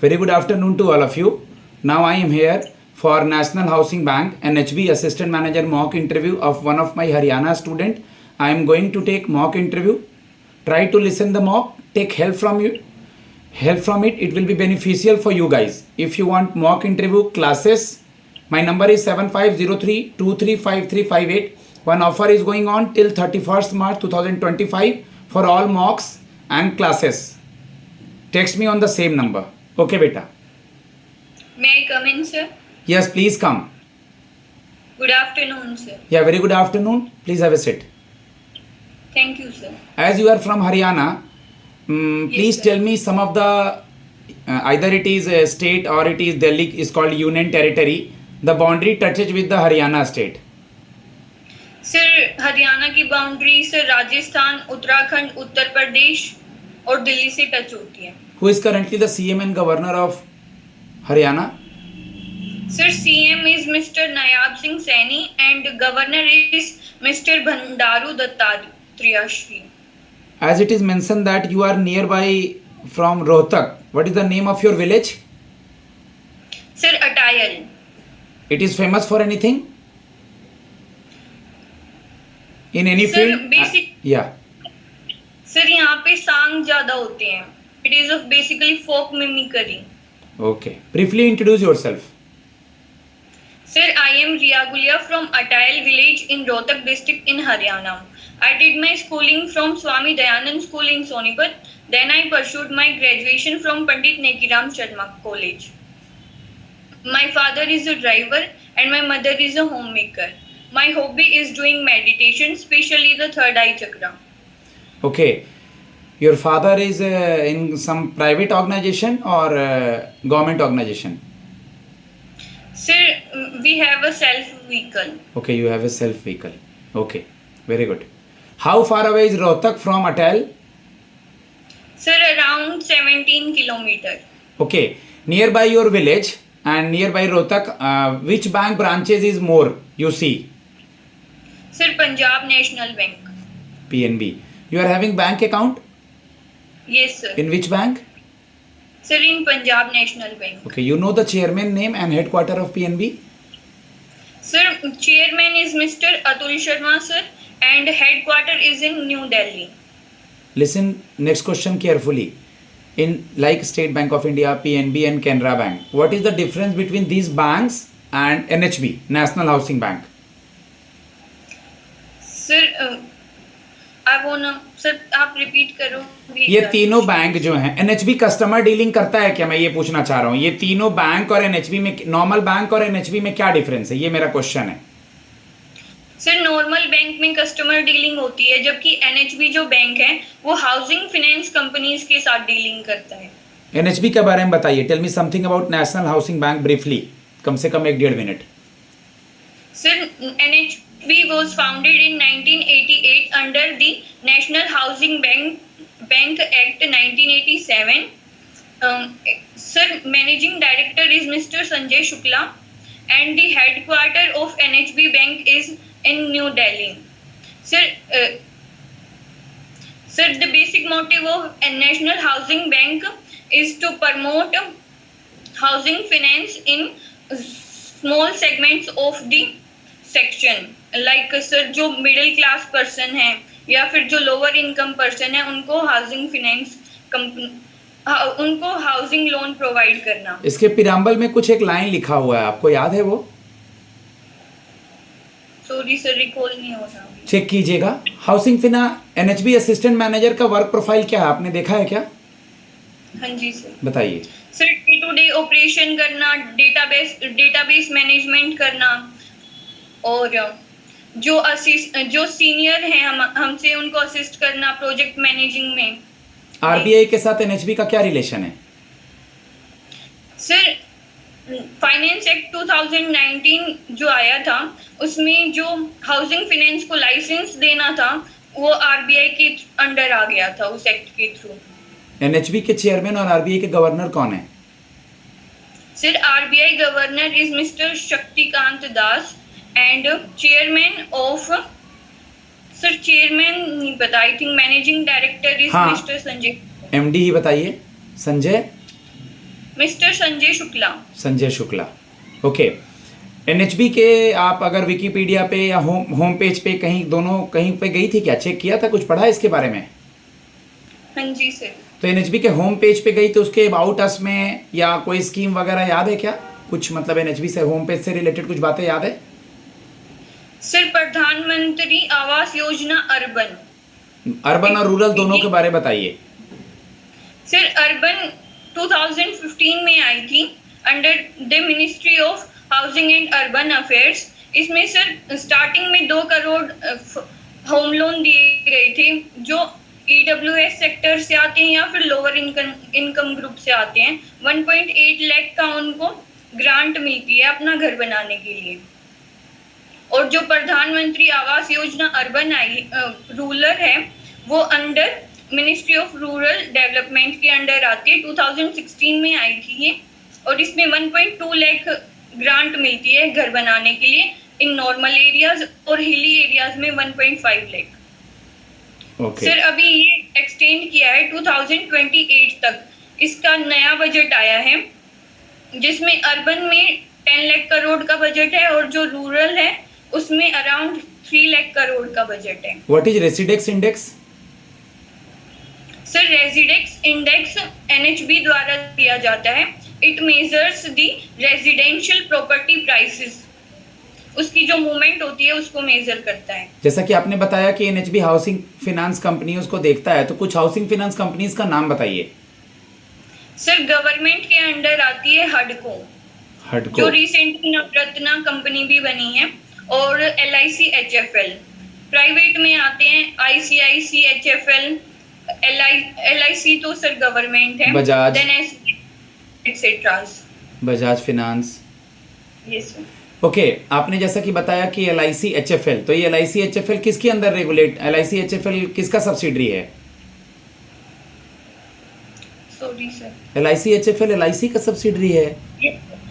Very good afternoon to all of you. Now I am here for National Housing Bank NHB Assistant Manager mock interview of one of my Haryana student. I am going to take mock interview. Try to listen the mock. Take help from you. Help from it. It will be beneficial for you guys. If you want mock interview classes, my number is 7503235358. One offer is going on till 31st March 2025 for all mocks and classes. Text me on the same number. Okay, beta. May I come in, sir? Yes, please come. Good afternoon, sir. Yeah, very good afternoon. Please have a seat. Thank you, sir. As you are from Haryana, please sir. tell me some of the either it is a state or it is Delhi is called Union Territory. The boundary touches with the Haryana state. Sir Haryana की boundary sir Rajasthan, Uttarakhand, Uttar Pradesh और दिल्ली से touch होती है. Who is currently the CM and Governor of Haryana? Sir, CM is Mr. Nayab Singh Saini and Governor is Mr. Bhandaru Dattatreya Shri. As it is mentioned that you are nearby from Rohtak. What is the name of your village? Sir, Atayal. It is famous for anything? In any Sir, field? basic. Yeah. Sir यहाँ पे सांग ज्यादा होते हैं. It is of basically folk mimicry. Okay. Briefly introduce yourself. Sir, I am Riya Gulia from Atayal village in Rohtak district in Haryana. I did my schooling from Swami Dayanand School in Sonipat. Then I pursued my graduation from Pandit Nekiram Sharma College. My father is a driver and my mother is a homemaker. My hobby is doing meditation, especially the third eye chakra. Okay. Your father is in some private organization or government organization? Sir, we have a self vehicle. Okay, you have a self vehicle. Okay, very good. How far away is Rohtak from Atayal? Sir, around 17 kilometers. Okay, nearby your village and nearby Rohtak, which bank branches is more you see? Sir, Punjab National Bank. PNB. You are having bank account? Yes, sir. In which bank? Sir, in Punjab National Bank. Okay, you know the chairman name and headquarter of PNB? Sir, chairman is Mr. Atul Sharma, sir, and headquarter is in New Delhi. Listen, next question carefully. In like State Bank of India, PNB and Canara Bank, what is the difference between these banks and NHB, National Housing Bank? Sir, I wanna, sir, आप repeat करो. ये तीनों bank जो हैं, NHB customer dealing करता है क्या? मैं ये पूछना चाह रहा हूँ. ये तीनों बैंक और NHB में, नॉर्मल बैंक और NHB में क्या डिफरेंस है? ये मेरा क्वेश्चन है. सर, नॉर्मल बैंक में कस्टमर डीलिंग होती है, जबकि NHB जो बैंक है वो हाउसिंग फाइनेंस कंपनीज के साथ डीलिंग करता है. NHB के बारे में बताइए. Tell me something about national housing bank briefly. कम से कम 1-1.5 minute. Sir, NHB was founded in 1988 under the National Housing Bank Act 1987. Sir, Managing Director is Mr. Sanjay Shukla and the headquarter of NHB Bank is in New Delhi. Sir, the basic motive of a National Housing Bank is to promote housing finance in small segments of the section. Like sir, जो middle class person है या फिर जो lower income person है उनको housing finance उनको housing loan provide करना. इसके पिराम्बल में कुछ एक लाइन लिखा हुआ है, आपको याद है वो? सॉरी सर, रिकॉल नहीं हो रहा. चेक कीजिएगा. हाउसिंग फिना NHB असिस्टेंट मैनेजर का वर्क प्रोफाइल क्या है, आपने देखा है क्या? हाँ जी सर. बताइए. Sir, day to day operation करना, डेटाबेस मैनेजमेंट करना और जो सीनियर हैं हमसे उनको असिस्ट करना प्रोजेक्ट मैनेजिंग में. RBI के साथ NHB का क्या रिलेशन है? सर, फाइनेंस एक्ट 2019 जो आया था उसमें जो हाउसिंग फाइनेंस को लाइसेंस देना था वो RBI के अंडर आ गया था उस एक्ट के थ्रू. NHB के चेयरमैन और RBI के गवर्नर कौन है? Sir, RBI governor is mister Shaktikanta Das and chairman of, sir chairman नहीं पता, I think managing director is mister Sanjay. MD ही बताइए. Sanjay mister Sanjay Shukla. Sanjay Shukla. Okay, NHB के आप अगर विकिपीडिया पे या होम पेज पे कहीं दोनों कहीं पे गई थी क्या, चेक किया था, कुछ पढ़ा इसके बारे में? हाँ जी सर। तो एनएचबी के होम पेज पे गई तो उसके अबाउट अस में या कोई स्कीम वगैरह याद है क्या कुछ, मतलब एनएचबी से होम पेज से रिलेटेड कुछ बातें याद है? सर प्रधानमंत्री आवास योजना अर्बन और रूरल दोनों के बारे में बताइए। सर अर्बन 2015 में आई थी under the ministry of housing and urban affairs. इसमें सर स्टार्टिंग में 2 करोड़ होम लोन दिए गए थे जो ईडब्ल्यूएस सेक्टर से आते हैं या फिर लोअर इनकम ग्रुप से आते हैं। 1.8 लाख का उनको ग्रांट मिलती है अपना घर बनाने के लिए। और जो प्रधानमंत्री आवास योजना अर्बन आई रूरल है वो under ministry of rural development के अंडर आती है। 2016 में आई थी ये, और इसमें 1.2 लाख ग्रांट मिलती है घर बनाने के लिए इन नॉर्मल एरियाज, और हिली एरियाज में 1.5 लाख। सर अभी ये एक्सटेंड किया है 2028 तक। इसका नया बजट आया है जिसमें अर्बन में 10 लाख करोड़ का बजट है और जो रूरल है उसमें अराउंड 3 लाख करोड़ का बजट है। What is Residex index? Sir Residex index NHB द्वारा दिया जाता है। It measures the residential property prices, उसकी जो मूवमेंट होती है उसको मेजर करता है। जैसा कि आपने बताया कि एनएचबी हाउसिंग फाइनेंस कंपनी उसको देखता है, तो कुछ हाउसिंग फाइनेंस कंपनीज का नाम बताइए। सर गवर्नमेंट के अंडर आती है हडको, जो रिसेंटली नवरत्ना कंपनी भी बनी है, और LIC HFL। प्राइवेट में आते हैं ICIC HFL, LIC तो सर गवर्नमेंट है, Bajaj, etceteras, Bajaj finance. Yes sir. Okay, आपने जैसा कि बताया कि LIC HFL, तो ये LIC HFL किसके अंदर रेगुलेट, LIC HFL किसका सब्सिडरी है? Sorry sir, LIC HFL LIC का सब्सिडरी है।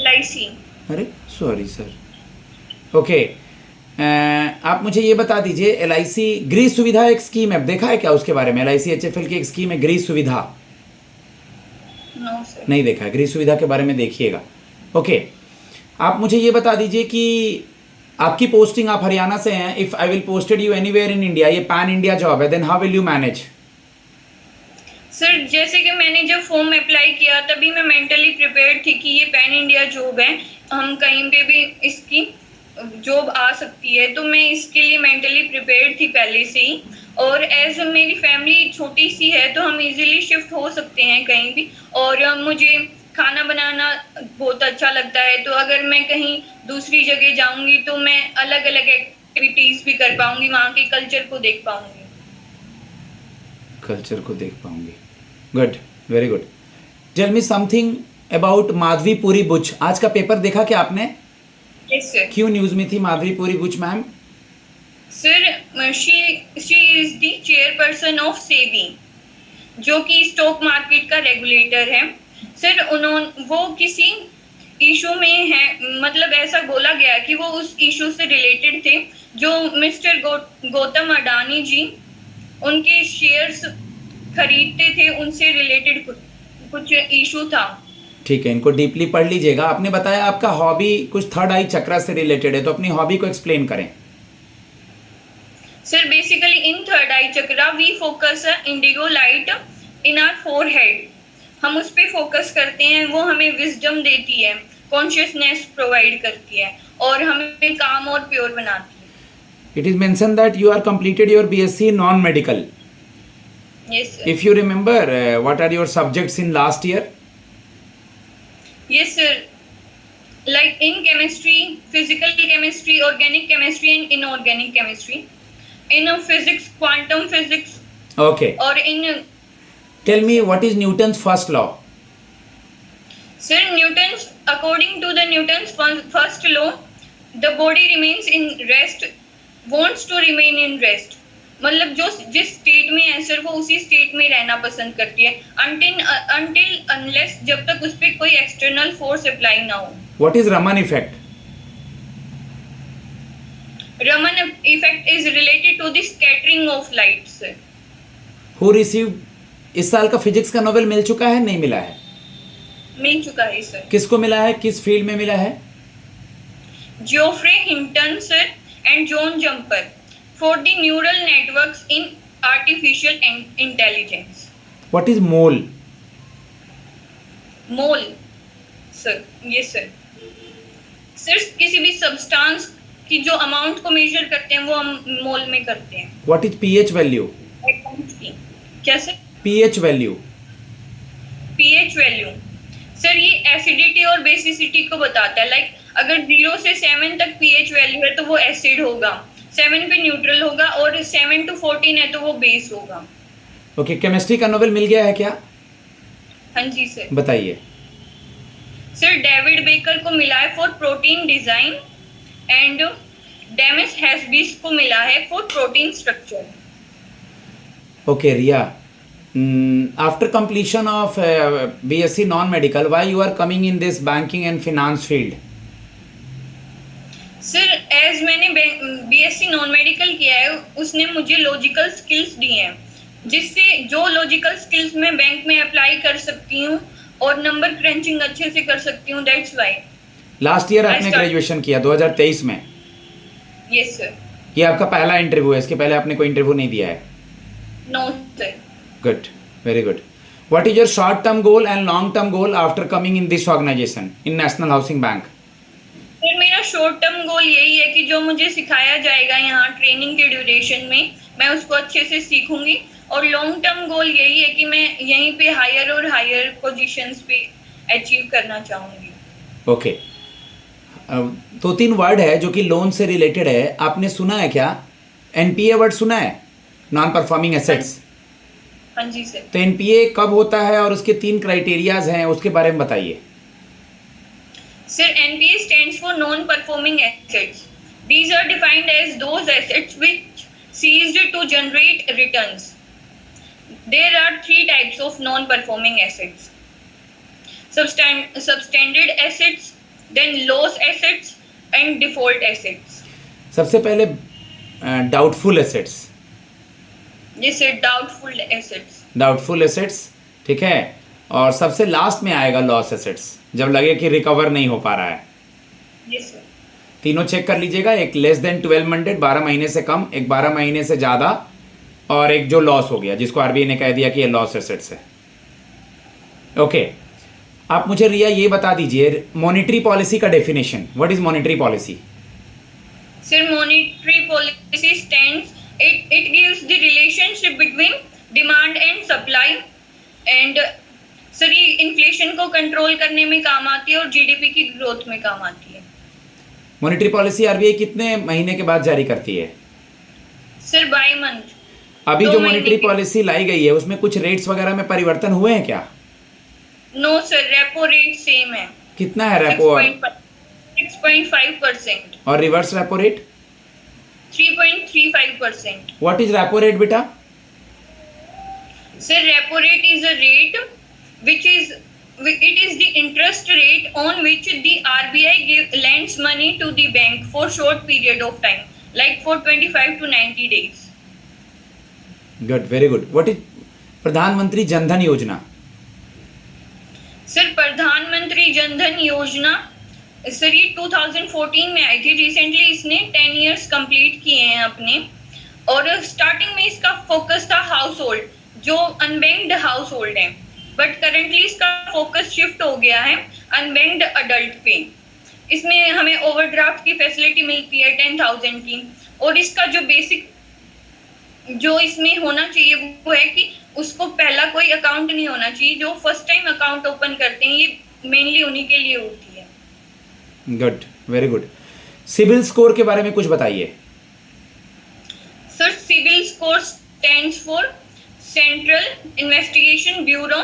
LIC। अरे सॉरी सर। ओके, आप मुझे ये बता दीजिए, LIC गृह सुविधा एक स्कीम है, देखा है क्या उसके बारे में? LIC HFL की एक स्कीम है गृह सुविधा। नो सर, नहीं देखा है, गृह सुविधा के बारे में देखिएगा। ओके, आप मुझे ये बता दीजिए कि आपकी पोस्टिंग, आप हरियाणा से हैं, if I will posted you anywhere in India, ये पैन इंडिया जॉब है, then how will you manage? Sir जैसे कि मैंने जब फॉर्म अप्लाई किया तभी मैं मेंटली प्रिपेयर्ड थी कि ये पैन इंडिया जॉब है, हम कहीं पे भी इसकी जॉब आ सकती है, तो मैं इसके लिए मेंटली प्रिपेयर्ड थी पहले से ही। और एज मेरी फैमिली छोटी सी है तो हम इजीली शिफ्ट हो सकते हैं कहीं भी, और मुझे खाना बनाना बहुत अच्छा लगता है, तो अगर मैं कहीं दूसरी जगह जाऊंगी तो मैं अलग अलग एक्टिविटीज भी कर पाऊंगी, वहाँ के कल्चर को देख पाऊंगी। कल्चर को देख पाऊंगी। Good, very good. Tell me something about Madhabi Puri Buch. आज का पेपर देखा क्या आपने? Yes sir. क्यों न्यूज में थी Madhabi Puri Buch ma'am? Sir she is the chairperson of SEBI, जो कि स्टॉक मार्केट का रेगुलेटर है। सर वो किसी इशू में है, मतलब ऐसा बोला गया कि वो उस इशू से रिलेटेड थे जो मिस्टर गौतम अडानी जी उनके शेयर्स खरीदते थे, उनसे रिलेटेड कुछ इशू था। ठीक है, इनको डीपली पढ़ लीजिएगा। आपने बताया आपका हॉबी कुछ थर्ड आई चक्रा से रिलेटेड है, तो अपनी हॉबी को एक्सप्लेन करें। Sir basically in third eye chakra we focus indigo light in our forehead. हम उस पे फोकस करते हैं, वो हमें विजडम देती है, कॉन्शियसनेस प्रोवाइड करती है और हमें काम और प्योर बनाती है। It is mentioned that you are completed your BSc non-medical. Yes sir. If you remember, what are your subjects in last year? Yes sir. Like in chemistry, physical chemistry, organic chemistry and inorganic chemistry. In physics, quantum physics. Okay. Or in Tell me what is Newton's first law? Sir, according to the Newton's first law, the body remains in rest, wants to remain in rest. मतलब जो जिस state में है sir वो उसी state में रहना पसंद करती है until unless जब तक उस पर कोई एक्सटर्नल फोर्स अप्लाई ना हो। What is Raman effect? Raman effect is related to the scattering of light sir. Who received, इस साल का फिजिक्स का नोबेल मिल चुका है, नहीं मिला है? मिल चुका है सर। किसको मिला है, किस फील्ड में मिला है? Geoffrey Hinton sir and John Jumper for the neural networks in artificial intelligence. What is mole? Mole sir, ये सर किसी भी सब्सटेंस की जो अमाउंट को मेजर करते हैं वो हम मोल में करते हैं। What is pH value? क्या sir? PH value. PH value sir ये एसिडिटी और बेसिसिटी को बताता है। लाइक अगर 0 से 7 तक पीएच वैल्यू है तो वो एसिड होगा, 7 पे न्यूट्रल होगा, और 7 to 14 है तो वो बेस होगा। ओके, केमिस्ट्री का नोबेल मिल गया है क्या? हाँ जी सर। बताइए। सर डेविड बेकर को मिला है for protein design and Demis Hassabis को मिला है for protein structure. Okay Riya, after completion of BSc non-medical, why you are coming in this banking and finance field? Sir as मैंने BSc non medical किया है उसने मुझे लॉजिकल स्किल्स दिए हैं, जिससे जो लॉजिकल स्किल्स मैं बैंक में अप्लाई कर सकती हूँ और नंबर क्रंचिंग अच्छे से कर सकती हूँ। That's why. लास्ट ईयर आपने ग्रेजुएशन किया 2023 में? Yes sir. ये आपका पहला इंटरव्यू है, इसके पहले आपने कोई इंटरव्यू नहीं दिया है? No sir. Good, very good. What is your short term goal and long term goal after coming in this organisation in National housing Bank? Sir मेरा शॉर्ट टर्म गोल यही है कि जो मुझे सिखाया जाएगा यहाँ ट्रेनिंग के ड्यूरेशन में मैं उसको अच्छे से सीखूंगी, और लॉन्ग टर्म गोल यही है कि मैं यहीं पे हायर और हायर पोजीशंस पे अचीव करना चाहूंगी। ओके, 2-3 वर्ड है जो कि लोन से रिलेटेड है, आपने सुना है क्या? एनपीए वर्ड सुना है, नॉन परफॉर्मिंग एसेट्स? हाँ जी सर। तो एनपीए कब होता है और उसके 3 क्राइटेरियाज हैं, उसके बारे में बताइए। Sir, NPA stands for non-performing assets. These are defined as those assets which ceased to generate returns. There are 3 types of non-performing assets: substandard assets, then loss assets, and default assets. सबसे पहले doubtful assets. Yes sir, doubtful assets. Doubtful assets, ठीक है। और सबसे last में आएगा loss assets, जब लगे कि रिकवर नहीं हो पा रहा है। Yes sir. तीनों चेक कर लीजिएगा, एक लेस देन 12 मंथेड 12 महीने से कम, एक 12 महीने से ज़्यादा, और एक जो लॉस हो गया जिसको आरबीआई ने कह दिया कि ये लॉस एसेट्स है। ओके, आप मुझे रिया ये बता दीजिए मॉनेटरी पॉलिसी का definition. What is monetary policy? Sir, monetary policy stands, it gives the relationship between demand and supply, and sir ये इन्फ्लेशन को कंट्रोल करने में काम आती है और जीडीपी की ग्रोथ में काम आती है। मॉनेटरी पॉलिसी आरबीआई कितने महीने के बाद जारी करती है? Sir by month. अभी जो मॉनेटरी पॉलिसी लाई गई है उसमें कुछ रेट्स वगैरह में परिवर्तन हुए हैं क्या? No sir, repo rate same है। कितना है रेपो? 6.5%। और reverse repo rate? 3.35%। What is repo rate बेटा? Sir repo rate is a rate which is it is the interest rate on which the RBI lends money to the bank for short period of time, like for 25 to 90 days. Good, very good. What is प्रधानमंत्री जनधन योजना? Sir प्रधानमंत्री जनधन योजना sir ये 2014 में आई थी। Recently इसने 10 years complete किए हैं अपने, और स्टार्टिंग में इसका फोकस था हाउस होल्ड जो अनबैंक्ड हाउस होल्ड है, बट करंटली इसका फोकस शिफ्ट हो गया है अनबैंक्ड अडल्ट पे। इसमें हमें ओवरड्राफ्ट की फैसिलिटी मिलती है 10,000 की, और इसका जो बेसिक जो इसमें होना चाहिए वो है कि उसको पहला कोई अकाउंट नहीं होना चाहिए। जो फर्स्ट टाइम अकाउंट ओपन करते हैं ये मेनली उन्हीं के लिए होती है। Good, very good. CIBIL score के बारे में कुछ बताइए। Sir CIBIL score stands for central investigation bureau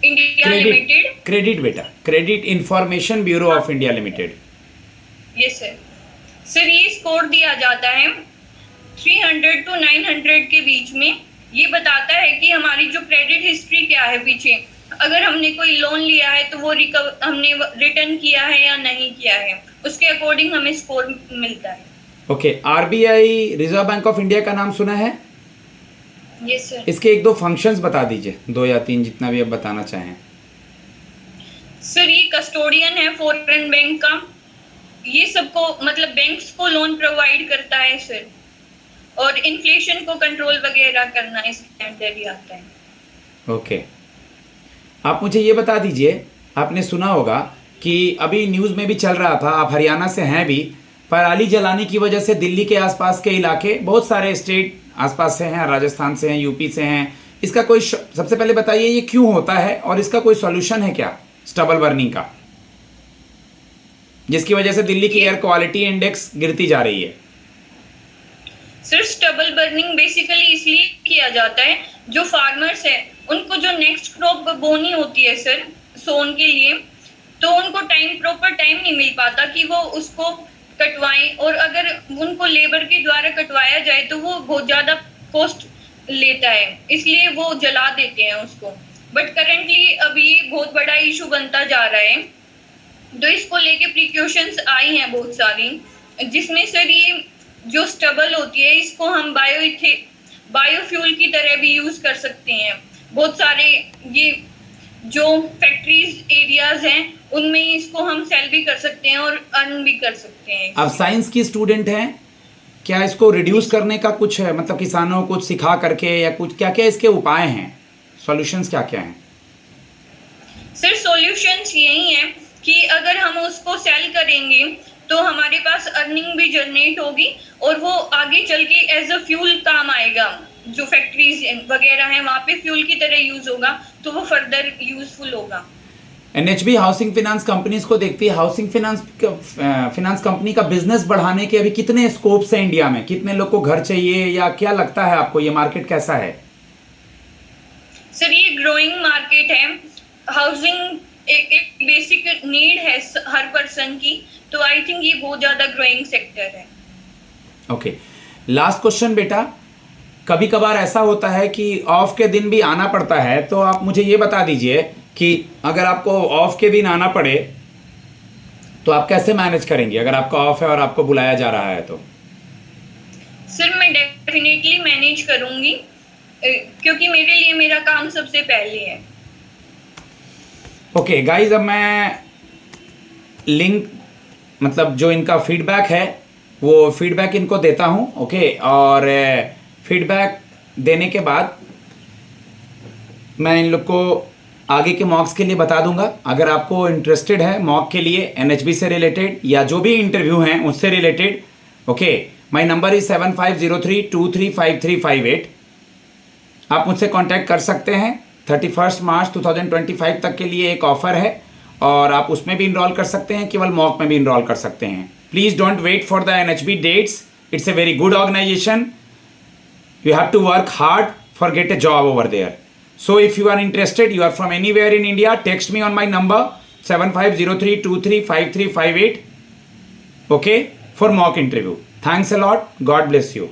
India limited. Credit बेटा, credit information bureau of India limited. Yes sir. Sir ये स्कोर दिया जाता है 300 to 900 के बीच में। ये बताता है कि हमारी जो क्रेडिट हिस्ट्री क्या है पीछे, अगर हमने कोई लोन लिया है तो वो हमने रिटर्न किया है या नहीं किया है, उसके अकॉर्डिंग हमें स्कोर मिलता है। Okay, RBI reserve bank of India का नाम सुना है? Yes sir. इसके 1-2 फंक्शंस बता दीजिए, 2 या 3 जितना भी आप बताना चाहें। सर ये कस्टोडियन है फॉरेन बैंक का, ये सबको मतलब बैंक्स को लोन प्रोवाइड करता है सर, और इन्फ्लेशन को कंट्रोल वगैरह करना इसके अंदर ही आता है। ओके, आप मुझे ये बता दीजिए, आपने सुना होगा कि अभी न्यूज़ में भी चल रहा था, आप हरियाणा से हैं भी, पराली जलाने की वजह से दिल्ली के आसपास के इलाके, बहुत सारे स्टेट आसपास से हैं, राजस्थान से हैं, यूपी से हैं, इसका कोई सबसे पहले बताइए ये क्यों होता है और इसका कोई सॉल्यूशन है क्या स्टबल बर्निंग का, जिसकी वजह से दिल्ली की एयर क्वालिटी इंडेक्स गिरती जा रही है? सर स्टबल बर्निंग बेसिकली इसलिए किया जाता है, जो फार्मर्स है उनको जो नेक्स्ट क्रॉप बोनी होती है सर सोन के लिए, तो उनको प्रॉपर टाइम नहीं मिल पाता कि वो उसको कटवाएं, और अगर उनको लेबर के द्वारा कटवाया जाए तो वो बहुत ज्यादा कॉस्ट लेता है, इसलिए वो जला देते हैं उसको। बट करंटली अभी ये बहुत बड़ा इशू बनता जा रहा है, तो इसको लेके प्रिकॉशंस आई हैं बहुत सारी, जिसमें सर ये जो स्टबल होती है इसको हम बायोफ्यूल की तरह भी यूज कर सकते हैं। बहुत सारे ये जो फैक्ट्रीज एरियाज हैं उनमें इसको हम सेल भी कर सकते हैं और अर्न भी कर सकते हैं। आप साइंस की स्टूडेंट हैं, क्या इसको रिड्यूस करने का कुछ है, मतलब किसानों को कुछ सिखा करके, या कुछ क्या क्या इसके उपाय हैं, सॉल्यूशंस क्या क्या हैं? सर सॉल्यूशंस यही है कि अगर हम उसको सेल करेंगे तो हमारे पास अर्निंग भी जनरेट होगी, और वो आगे चल के एज अ फ्यूल काम आएगा, जो फैक्ट्रीज वगैरह हैं वहाँ पे फ्यूल की तरह यूज होगा, तो वो फर्दर यूजफुल होगा। एनएचबी हाउसिंग फाइनेंस कंपनीज को देखती है, हाउसिंग फाइनेंस कंपनी का बिजनेस बढ़ाने के अभी कितने स्कोप्स हैं इंडिया में, कितने लोग को घर चाहिए, या क्या लगता है आपको ये मार्केट कैसा है? सर ये ग्रोइंग मार्केट है, हाउसिंग एक बेसिक नीड है हर पर्सन की, तो आई थिंक ये बहुत ज्यादा ग्रोइंग सेक्टर है। ओके, लास्ट क्वेश्चन बेटा, कभी कभार ऐसा होता है कि ऑफ के दिन भी आना पड़ता है, तो आप मुझे ये बता दीजिए कि अगर आपको ऑफ के दिन आना पड़े तो आप कैसे मैनेज करेंगे, अगर आपका ऑफ है और आपको बुलाया जा रहा है तो? सर मैं डेफिनेटली मैनेज करूंगी, क्योंकि मेरे लिए मेरा काम सबसे पहले है। ओके गाइज, अब मैं लिंक, मतलब जो इनका फीडबैक है वो फीडबैक इनको देता हूँ। ओके, और फीडबैक देने के बाद मैं इन लोग को आगे के मॉक्स के लिए बता दूंगा। अगर आपको इंटरेस्टेड है मॉक के लिए एनएचबी से रिलेटेड या जो भी इंटरव्यू हैं उससे related, okay, my number is 7503235358। आप मुझसे कांटेक्ट कर सकते हैं। 31 मार्च 2025 तक के लिए एक ऑफर है और आप उसमें भी इनरोल कर सकते हैं, केवल मॉक में भी इनरोल कर सकते हैं। Please don't wait for the NHB dates, it's a very good organisation, you have to work hard for get a job over there. So if you are interested, you are from anywhere in India, text me on my number 7503235358, okay, for mock interview. Thanks a lot. God bless you.